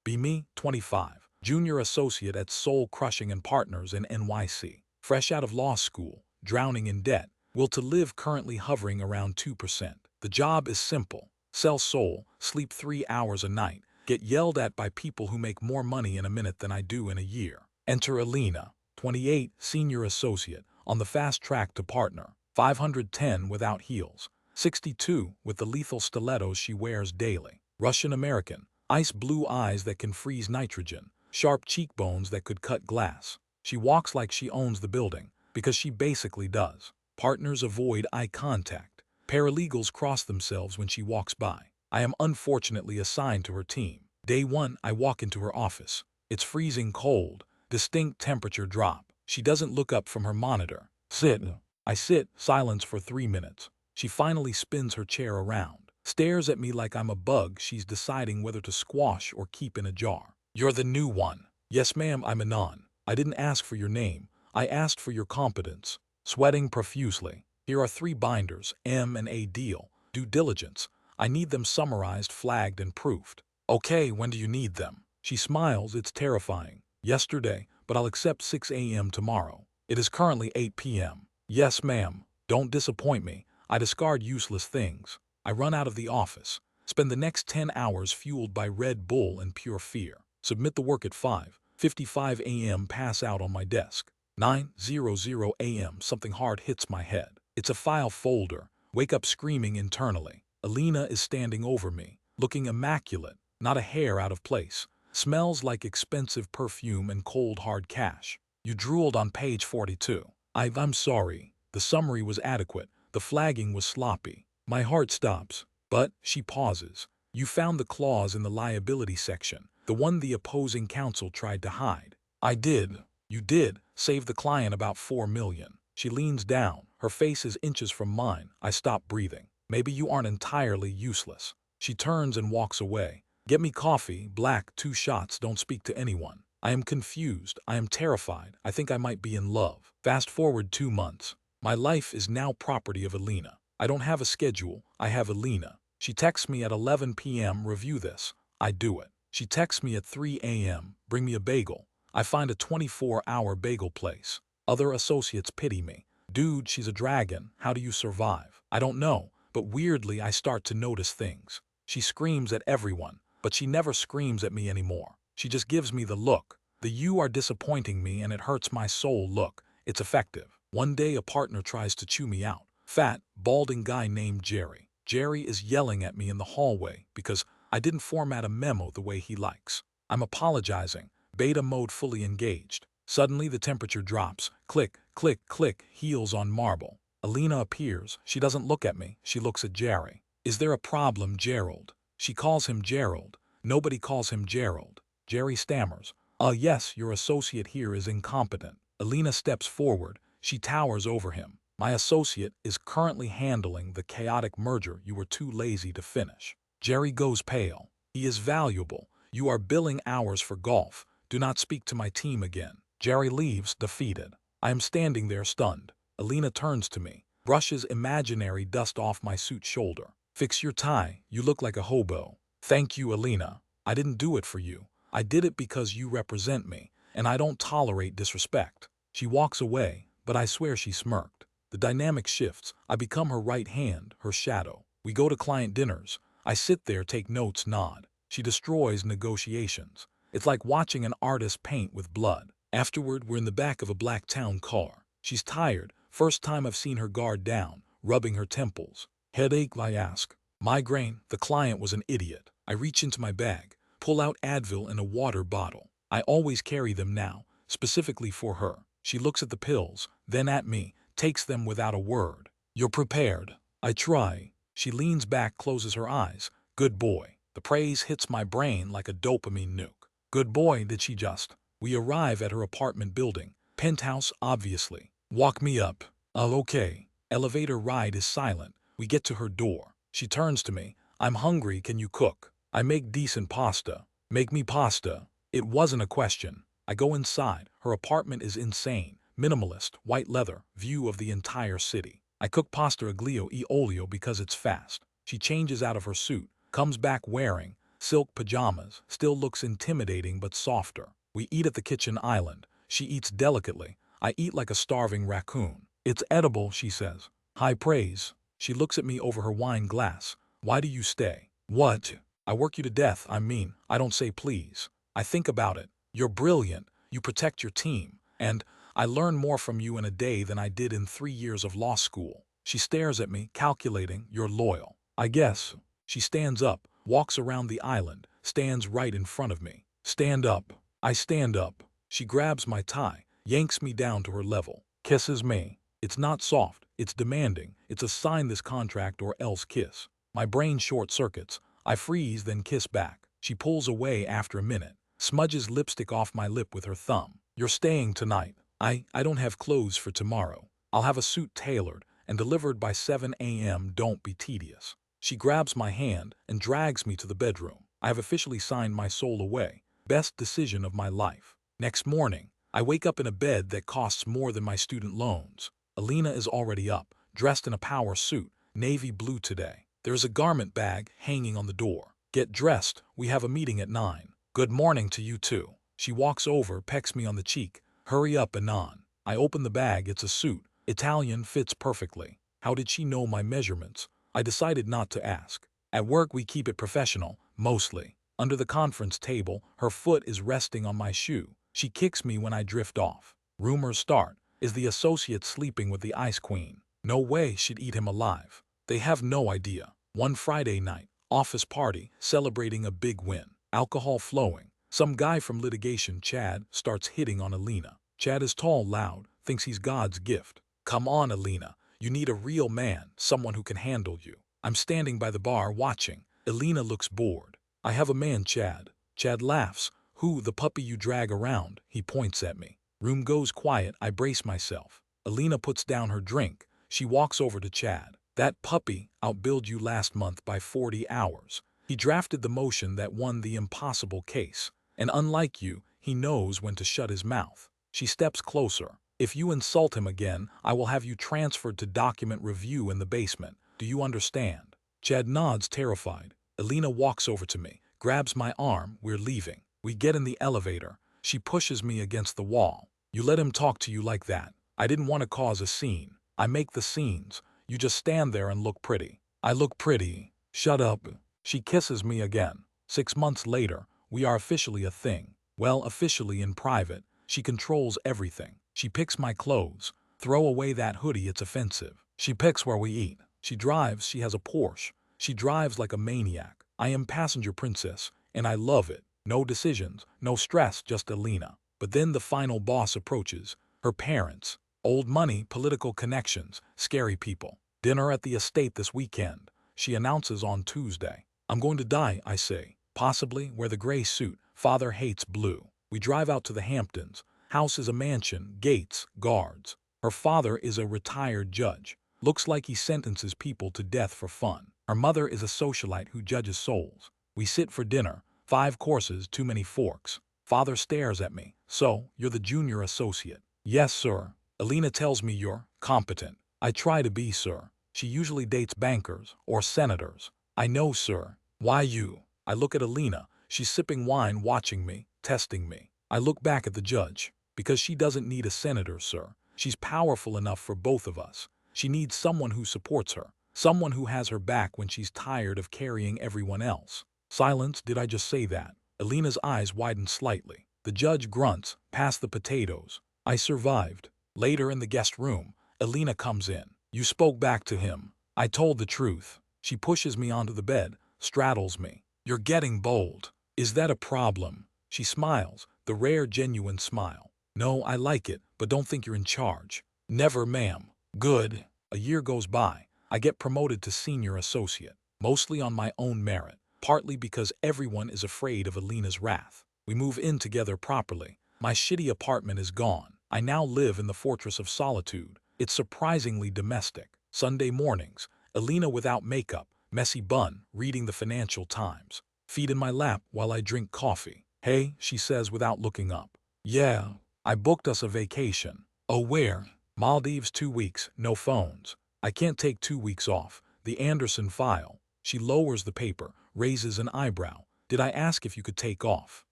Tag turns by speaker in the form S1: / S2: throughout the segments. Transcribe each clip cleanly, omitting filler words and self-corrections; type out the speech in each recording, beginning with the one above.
S1: Be me, 25, junior associate at Soul Crushing and Partners in NYC, fresh out of law school, drowning in debt, will to live currently hovering around 2%. The job is simple. Sell soul, sleep 3 hours a night, get yelled at by people who make more money in a minute than I do in a year. Enter Alina, 28, senior associate, on the fast track to partner, 510 without heels, 62 with the lethal stilettos she wears daily. Russian-American, ice blue eyes that can freeze nitrogen, sharp cheekbones that could cut glass. She walks like she owns the building, because she basically does. Partners avoid eye contact. Paralegals cross themselves when she walks by. I am unfortunately assigned to her team. Day 1, I walk into her office. It's freezing cold, distinct temperature drop. She doesn't look up from her monitor. Sit. I sit, silence for 3 minutes. She finally spins her chair around, stares at me like I'm a bug she's deciding whether to squash or keep in a jar. You're the new one. Yes, ma'am, I'm Anon. I didn't ask for your name. I asked for your competence. Sweating profusely. Here are 3 binders, M&A deal, due diligence. I need them summarized, flagged, and proofed. Okay, when do you need them? She smiles, it's terrifying. Yesterday, but I'll accept 6 a.m. tomorrow. It is currently 8 p.m. Yes, ma'am. Don't disappoint me. I discard useless things. I run out of the office. Spend the next 10 hours fueled by Red Bull and pure fear. Submit the work at 5:55 a.m. Pass out on my desk. 9:00 a.m. Something hard hits my head. It's a file folder. Wake up screaming internally. Alina is standing over me, looking immaculate, not a hair out of place. Smells like expensive perfume and cold hard cash. You drooled on page 42. I'm sorry. The summary was adequate. The flagging was sloppy. My heart stops. But, she pauses. You found the clause in the liability section, the one the opposing counsel tried to hide. I did. You did. Save the client about $4 million. She leans down. Her face is inches from mine. I stop breathing. Maybe you aren't entirely useless. She turns and walks away. Get me coffee, black, 2 shots, don't speak to anyone. I am confused. I am terrified. I think I might be in love. Fast forward 2 months. My life is now property of Alina. I don't have a schedule. I have Alina. She texts me at 11 p.m. Review this. I do it. She texts me at 3 a.m. Bring me a bagel. I find a 24-hour bagel place. Other associates pity me. Dude, she's a dragon. How do you survive? I don't know, but weirdly I start to notice things. She screams at everyone, but she never screams at me anymore. She just gives me the look. The "you are disappointing me and it hurts my soul" look. It's effective. One day a partner tries to chew me out. Fat, balding guy named Jerry. Jerry is yelling at me in the hallway because I didn't format a memo the way he likes. I'm apologizing. Beta mode fully engaged. Suddenly the temperature drops. Click, click, click, heels on marble. Alina appears. She doesn't look at me. She looks at Jerry. Is there a problem, Gerald? She calls him Gerald. Nobody calls him Gerald. Jerry stammers. Yes, your associate here is incompetent. Alina steps forward. She towers over him. My associate is currently handling the chaotic merger you were too lazy to finish. Jerry goes pale. He is valuable. You are billing hours for golf. Do not speak to my team again. Jerry leaves, defeated. I am standing there stunned. Alina turns to me, brushes imaginary dust off my suit shoulder. Fix your tie. You look like a hobo. Thank you, Alina. I didn't do it for you. I did it because you represent me, and I don't tolerate disrespect. She walks away, but I swear she smirked. The dynamic shifts. I become her right hand, her shadow. We go to client dinners. I sit there, take notes, nod. She destroys negotiations. It's like watching an artist paint with blood. Afterward, we're in the back of a black town car. She's tired. First time I've seen her guard down, rubbing her temples. Headache, I ask. Migraine. The client was an idiot. I reach into my bag, pull out Advil and a water bottle. I always carry them now, specifically for her. She looks at the pills, then at me, takes them without a word. You're prepared. I try. She leans back, closes her eyes. Good boy. The praise hits my brain like a dopamine nuke. Good boy, did she just? We arrive at her apartment building. Penthouse, obviously. Walk me up. Okay. Elevator ride is silent. We get to her door. She turns to me. I'm hungry, can you cook? I make decent pasta. Make me pasta. It wasn't a question. I go inside. Her apartment is insane. Minimalist, white leather, view of the entire city. I cook pasta aglio e olio because it's fast. She changes out of her suit, comes back wearing silk pajamas, still looks intimidating but softer. We eat at the kitchen island. She eats delicately. I eat like a starving raccoon. It's edible, she says. High praise. She looks at me over her wine glass. Why do you stay? What? I work you to death, I mean. I don't say please. I think about it. You're brilliant. You protect your team. And I learn more from you in a day than I did in 3 years of law school. She stares at me, calculating. You're loyal. I guess. She stands up, walks around the island, stands right in front of me. Stand up. I stand up. She grabs my tie, yanks me down to her level, kisses me. It's not soft, it's demanding. It's a sign this contract or else kiss. My brain short circuits. I freeze, then kiss back. She pulls away after a minute, smudges lipstick off my lip with her thumb. You're staying tonight. I don't have clothes for tomorrow. I'll have a suit tailored and delivered by 7 a.m. Don't be tedious. She grabs my hand and drags me to the bedroom. I have officially signed my soul away. Best decision of my life. Next morning, I wake up in a bed that costs more than my student loans. Alina is already up, dressed in a power suit, navy blue today. There is a garment bag hanging on the door. Get dressed, we have a meeting at 9. Good morning to you too. She walks over, pecks me on the cheek. Hurry up, Anon. I open the bag, it's a suit. Italian, fits perfectly. How did she know my measurements? I decided not to ask. At work we keep it professional, mostly. Under the conference table, her foot is resting on my shoe. She kicks me when I drift off. Rumors start. Is the associate sleeping with the ice queen? No way she'd eat him alive. They have no idea. One Friday night, office party, celebrating a big win. Alcohol flowing. Some guy from litigation, Chad, starts hitting on Alina. Chad is tall, loud, thinks he's God's gift. Come on, Alina. You need a real man, someone who can handle you. I'm standing by the bar watching. Alina looks bored. I have a man, Chad. Chad laughs. Who, the puppy you drag around? He points at me. Room goes quiet. I brace myself. Alina puts down her drink. She walks over to Chad. That puppy outbilled you last month by 40 hours. He drafted the motion that won the impossible case. And unlike you, he knows when to shut his mouth. She steps closer. If you insult him again, I will have you transferred to document review in the basement. Do you understand? Chad nods, terrified. Alina walks over to me, grabs my arm. We're leaving. We get in the elevator. She pushes me against the wall. You let him talk to you like that. I didn't want to cause a scene. I make the scenes. You just stand there and look pretty. I look pretty. Shut up. She kisses me again. 6 months later, we are officially a thing. Well, officially in private. She controls everything. She picks my clothes. Throw away that hoodie, it's offensive. She picks where we eat. She drives, she has a Porsche. She drives like a maniac. I am passenger princess, and I love it. No decisions, no stress, just Alina. But then the final boss approaches. Her parents. Old money, political connections, scary people. Dinner at the estate this weekend. She announces on Tuesday. I'm going to die, I say. Possibly wear the gray suit. Father hates blue. We drive out to the Hamptons. House is a mansion, gates, guards. Her father is a retired judge. Looks like he sentences people to death for fun. Her mother is a socialite who judges souls. We sit for dinner. 5 courses, too many forks. Father stares at me. So, you're the junior associate. Yes, sir. Alina tells me you're competent. I try to be, sir. She usually dates bankers or senators. I know, sir. Why you? I look at Alina. She's sipping wine, watching me, testing me. I look back at the judge. Because she doesn't need a senator, sir. She's powerful enough for both of us. She needs someone who supports her. Someone who has her back when she's tired of carrying everyone else. Silence. Did I just say that? Alina's eyes widen slightly. The judge grunts. Pass the potatoes. I survived. Later in the guest room, Alina comes in. You spoke back to him. I told the truth. She pushes me onto the bed, straddles me. You're getting bold. Is that a problem? She smiles, the rare genuine smile. No, I like it, but don't think you're in charge. Never, ma'am. Good. A year goes by. I get promoted to senior associate, mostly on my own merit, partly because everyone is afraid of Alina's wrath. We move in together properly. My shitty apartment is gone. I now live in the fortress of solitude. It's surprisingly domestic. Sunday mornings, Alina without makeup, messy bun, reading the Financial Times. Feet in my lap while I drink coffee. Hey, she says without looking up. Yeah, I booked us a vacation. Oh, where? Maldives. 2 weeks, no phones. I can't take 2 weeks off. The Anderson file. She lowers the paper, raises an eyebrow. Did I ask if you could take off?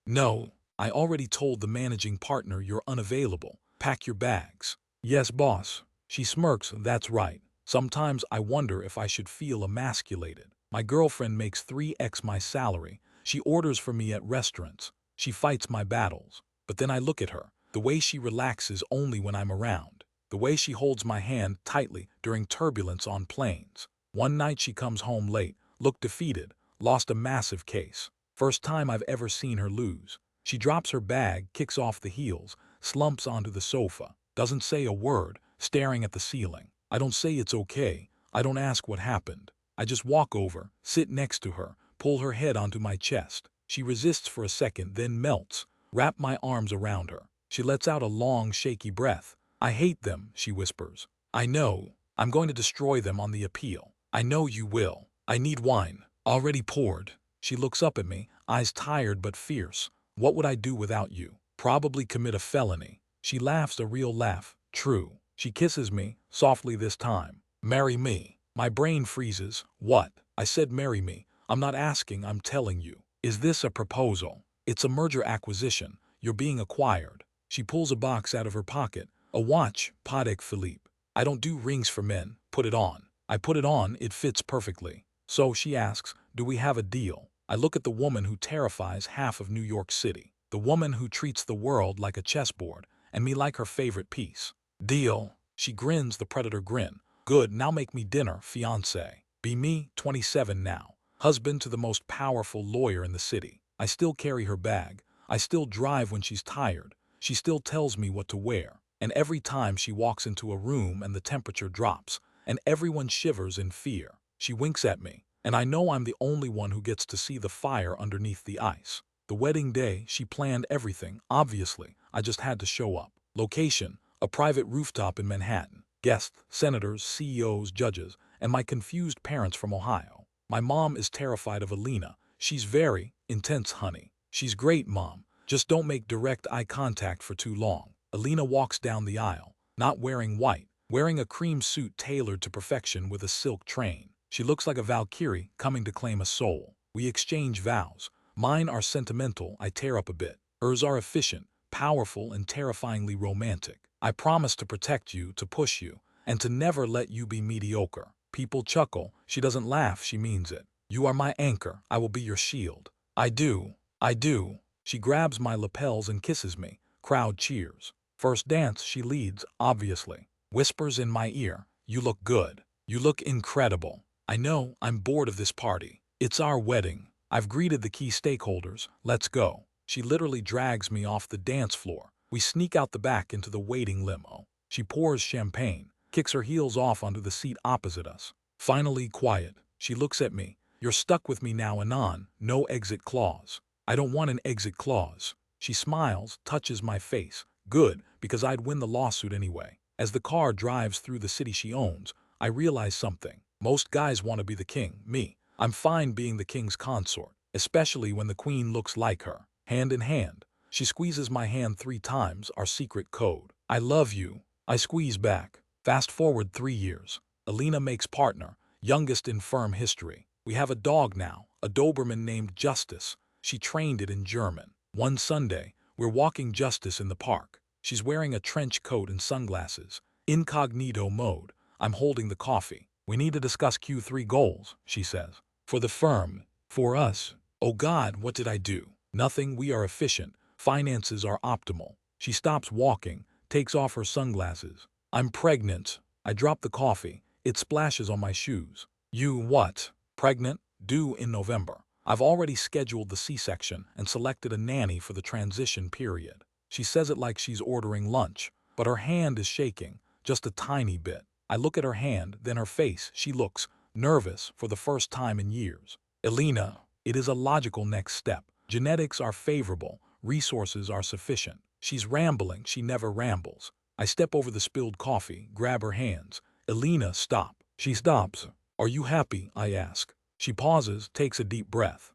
S1: No. I already told the managing partner you're unavailable. Pack your bags. Yes, boss. She smirks, that's right. Sometimes I wonder if I should feel emasculated. My girlfriend makes 3x my salary. She orders for me at restaurants. She fights my battles. But then I look at her. The way she relaxes only when I'm around. The way she holds my hand tightly during turbulence on planes. One night she comes home late, looked defeated, lost a massive case. First time I've ever seen her lose. She drops her bag, kicks off the heels, slumps onto the sofa, doesn't say a word, staring at the ceiling. I don't say it's okay. I don't ask what happened. I just walk over, sit next to her, pull her head onto my chest. She resists for a second, then melts, wrap my arms around her. She lets out a long, shaky breath. I hate them, she whispers. I know. I'm going to destroy them on the appeal. I know you will. I need wine. Already poured. She looks up at me, eyes tired but fierce. What would I do without you? Probably commit a felony. She laughs a real laugh. True. She kisses me, softly this time. Marry me. My brain freezes. What? I said marry me. I'm not asking, I'm telling you. Is this a proposal? It's a merger acquisition. You're being acquired. She pulls a box out of her pocket. A watch, Patek Philippe. I don't do rings for men. Put it on. I put it on, it fits perfectly. So she asks, do we have a deal? I look at the woman who terrifies half of New York City. The woman who treats the world like a chessboard, and me like her favorite piece. Deal. She grins the predator grin. Good, now make me dinner, fiancé. Be me, 27 now. Husband to the most powerful lawyer in the city. I still carry her bag. I still drive when she's tired. She still tells me what to wear. And every time she walks into a room and the temperature drops, and everyone shivers in fear, she winks at me. And I know I'm the only one who gets to see the fire underneath the ice. The wedding day, she planned everything, obviously. I just had to show up. Location, a private rooftop in Manhattan. Guests, senators, CEOs, judges, and my confused parents from Ohio. My mom is terrified of Alina. She's very intense, honey. She's great, Mom. Just don't make direct eye contact for too long. Alina walks down the aisle, not wearing white, wearing a cream suit tailored to perfection with a silk train. She looks like a Valkyrie coming to claim a soul. We exchange vows. Mine are sentimental, I tear up a bit. Hers are efficient, powerful, and terrifyingly romantic. I promise to protect you, to push you, and to never let you be mediocre. People chuckle. She doesn't laugh, she means it. You are my anchor. I will be your shield. I do. I do. She grabs my lapels and kisses me. Crowd cheers. First dance, she leads, obviously. Whispers in my ear. You look good. You look incredible. I know, I'm bored of this party. It's our wedding. I've greeted the key stakeholders. Let's go. She literally drags me off the dance floor. We sneak out the back into the waiting limo. She pours champagne, kicks her heels off onto the seat opposite us. Finally quiet. She looks at me. You're stuck with me now and on. No exit clause. I don't want an exit clause. She smiles, touches my face. Good, because I'd win the lawsuit anyway. As the car drives through the city she owns, I realize something. Most guys want to be the king, me. I'm fine being the king's consort, especially when the queen looks like her. Hand in hand. She squeezes my hand 3 times, our secret code. I love you. I squeeze back. Fast forward 3 years. Alina makes partner, youngest in firm history. We have a dog now, a Doberman named Justice. She trained it in German. One Sunday, we're walking Justice in the park. She's wearing a trench coat and sunglasses. Incognito mode. I'm holding the coffee. We need to discuss Q3 goals, she says. For the firm. For us. Oh God, what did I do? Nothing, we are efficient. Finances are optimal. She stops walking, takes off her sunglasses. I'm pregnant. I drop the coffee. It splashes on my shoes. You what? Pregnant? Due in November. I've already scheduled the C-section and selected a nanny for the transition period. She says it like she's ordering lunch, but her hand is shaking, just a tiny bit. I look at her hand, then her face. She looks nervous for the first time in years. Alina, it is a logical next step. Genetics are favorable. Resources are sufficient. She's rambling. She never rambles. I step over the spilled coffee, grab her hands. Alina, stop. She stops. Are you happy? I ask. She pauses, takes a deep breath.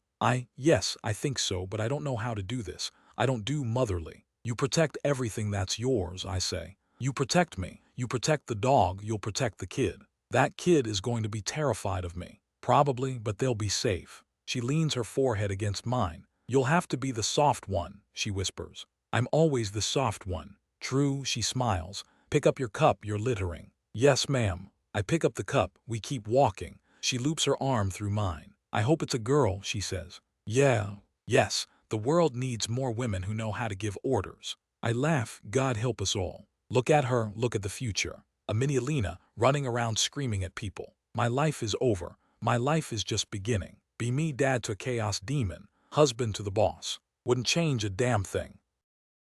S1: Yes, I think so, but I don't know how to do this. I don't do motherly. You protect everything that's yours, I say. You protect me. You protect the dog, you'll protect the kid. That kid is going to be terrified of me. Probably, but they'll be safe. She leans her forehead against mine. You'll have to be the soft one, she whispers. I'm always the soft one. True, she smiles. Pick up your cup, you're littering. Yes, ma'am. I pick up the cup, we keep walking. She loops her arm through mine. I hope it's a girl, she says. Yeah, yes, the world needs more women who know how to give orders. I laugh, God help us all. Look at her, look at the future. A mini Alina running around screaming at people. My life is over. My life is just beginning. Be me, dad to a chaos demon, husband to the boss. Wouldn't change a damn thing.